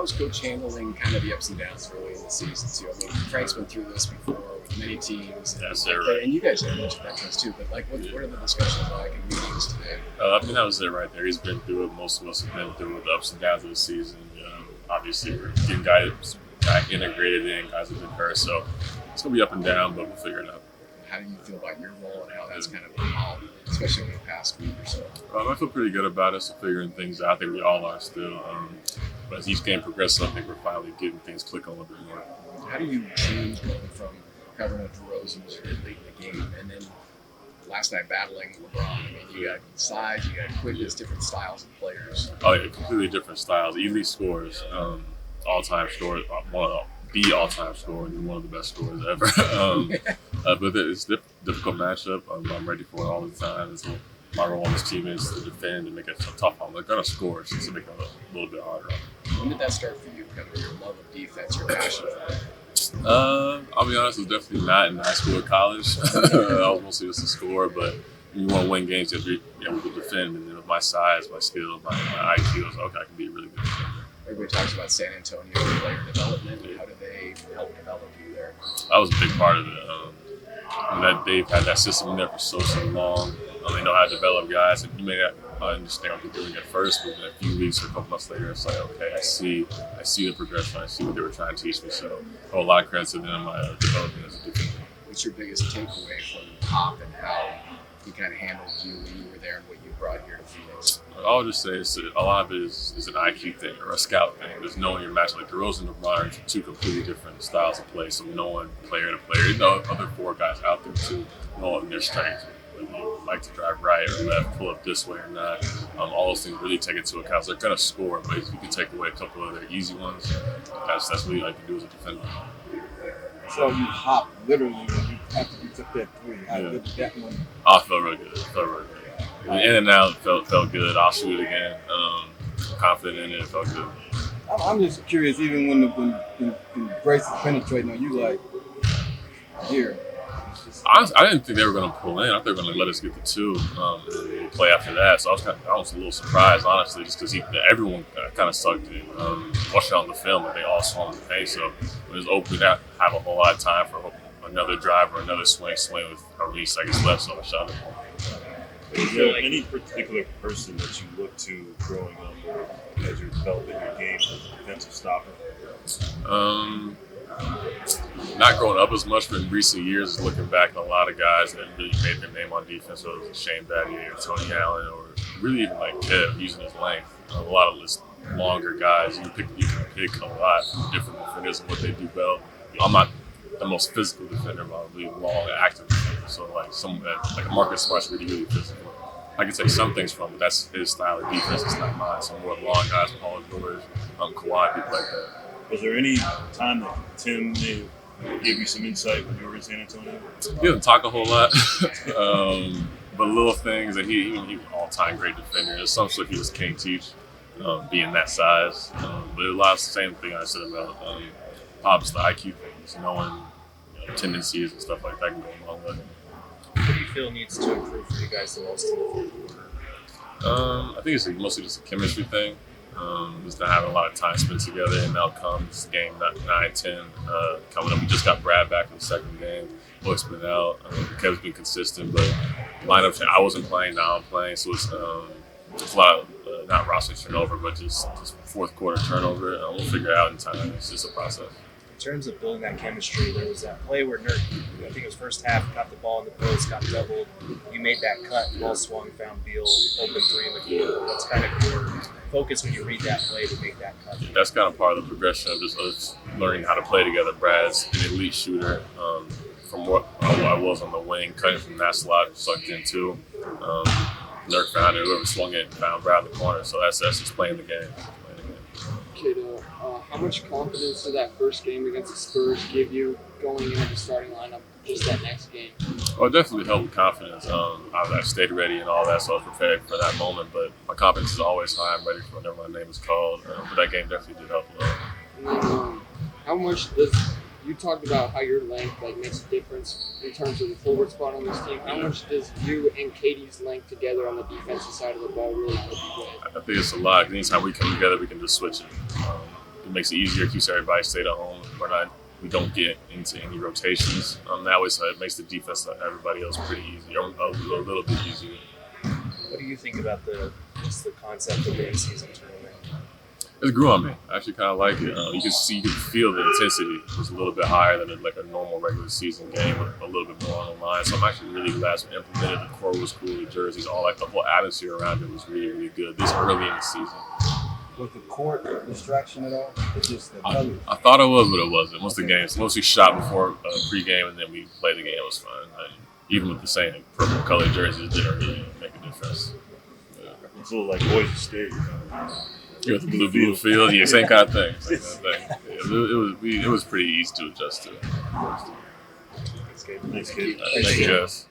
how's Coach handling kind of the ups and downs early in the season too? I mean, Frank's been through this before with many teams. That's it, right. And you guys are a bunch of veterans too, but like, what are the discussions like in meetings today? I think that was it right there. He's been through it. Most of us have been through the ups and downs of the season. Obviously, we're getting guys back integrated in, guys have been hurt, so it's going to be up and down, but we'll figure it out. How do you feel about your role and how that's kind of evolved, especially over the past week or so? I feel pretty good about us figuring things out. I think we all are still. But as each game progresses, I think we're finally getting things click a little bit more. How do you change going from covering a DeRozan was good late in the game and then last night battling LeBron? I mean, you got size, you got quickness, different styles of players. Oh, yeah, completely different styles. Elite scores, all-time scores. The all-time scorer and one of the best scorers ever. But it's a difficult matchup. I'm ready for it all the time. My role on this team is to defend and make it tough on them. They're going to score, so it's to make it a little bit harder. When did that start for you, kind of your love of defense, your passion for it? I'll be honest, it was definitely not in high school or college. I was mostly just a scorer, but when you want to win games, you have to be able to defend. And then with my size, my skill, my IQ, I was like, okay, I can be a really good defender. Everybody talks about San Antonio player development. How do they help develop you there? That was a big part of it. That they've had that system in there for so long. They know how to develop guys, and you may not understand what they're doing at first, but in a few weeks or a couple months later, it's like, okay, I see the progression. I see what they were trying to teach me. So, a lot of credit to them developing as a defender. What's your biggest takeaway from Pop and how he kind of handled you when you were there and what you brought here to Phoenix? I'll just say a lot of it is an IQ thing or a scout thing. There's knowing your match. Like DeRozan and LeBron are two completely different styles of play. So knowing player to player, you know, other four guys out there too, knowing their strengths. Whether you like to drive right or left, pull up this way or not. All those things really take into account. So they're going to score, but if you can take away a couple of their easy ones, that's what you like to do as a defender. So you hopped literally after you took that three. How good did that one? Oh, it felt really good. In and out, felt good. I'll shoot it again. Confident in it. It felt good. I'm just curious, even when Grace is penetrating on you, like, here. Honestly, I didn't think they were going to pull in. I thought they were going to let us get the two and play after that. So I was a little surprised, honestly, just because everyone kind of sucked in. Watching on the film, and they all saw him in the face. So it was open. We didn't have a whole lot of time for another drive or another swing with at least seconds left, so I shot it. Is there any particular person that you look to growing up or as you're developing your game as a defensive stopper? Not growing up as much, but in recent years, looking back at a lot of guys that really made their name on defense, whether it was Shane Battier or Tony Allen, or really even like Kev, using his length. A lot of just longer guys. You can pick a lot of different defenders and what they do well. I'm not the most physical defender, but I'm really long, active defender. So like like Marcus Smart's really physical. I can take some things from it. That's his style of defense. It's not mine. Some more long guys, Paul George, Kawhi, people like that. Was there any time that Tim may give you some insight when you were in San Antonio? He doesn't talk a whole lot, but little things. And he was an all-time great defender. There's some stuff he just can't teach, being that size. But a lot of the same thing I said about Pop's the IQ things, knowing tendencies and stuff like that can go a long way. What do you feel needs to improve for you guys the most in the fourth quarter? I think it's mostly just a chemistry thing. Just not having a lot of time spent together, and now comes game 9-10 coming up. We just got Brad back in the second game. Book's been out. Kev's been consistent, but lineup change. I wasn't playing, now I'm playing, so it's a lot of not roster turnover, but just fourth quarter turnover. We'll figure it out in time. It's just a process. In terms of building that chemistry, there was that play where Nurk, I think it was first half, got the ball in the post, got doubled. You made that cut, ball swung, found Beal, open three in the corner. That's kind of your focus when you read that play to make that cut. That's kind of part of the progression of just us learning how to play together. Brad's an elite shooter. From what I was on the wing, cutting from that slot, sucked in too. Nurk found it, whoever swung it, found Brad in the corner. So that's just playing the game. Keita, how much confidence did that first game against the Spurs give you going into the starting lineup just that next game? Well, it definitely helped with confidence. I stayed ready and all that, so I was prepared for that moment. But my confidence is always high. I'm ready for whenever my name is called. But that game definitely did help a lot. And then, how much does you talked about how your length makes a difference in terms of the forward spot on this team? How much does you and Katie's length together on the defensive side of the ball really help you guys? I think it's a lot. Anytime we come together, we can just switch it. It makes it easier, keeps everybody stayed at home. We don't get into any rotations that way, so it makes the defense of everybody else pretty easy, or a little bit easier. What do you think about the concept of the in-season tournament? It grew on me. I actually kind of like it. You can feel the intensity. It's a little bit higher than like a normal regular season game, with a little bit more on the line. So I'm actually really glad we implemented the court was cool, the jerseys, all like the whole atmosphere around it was really, really good this early in the season. Was the court a distraction at all? It's just the colors. I thought it was, but it wasn't. Once we shot before pregame and then we played the game, it was fine. Even with the same purple colored jerseys, it didn't really make a difference. It's a little like Boise State. Yeah, with the blue field, yeah, same kind of thing. It was pretty easy to adjust to. Thanks, Gabe. Thanks, kid. Thank you, Jess.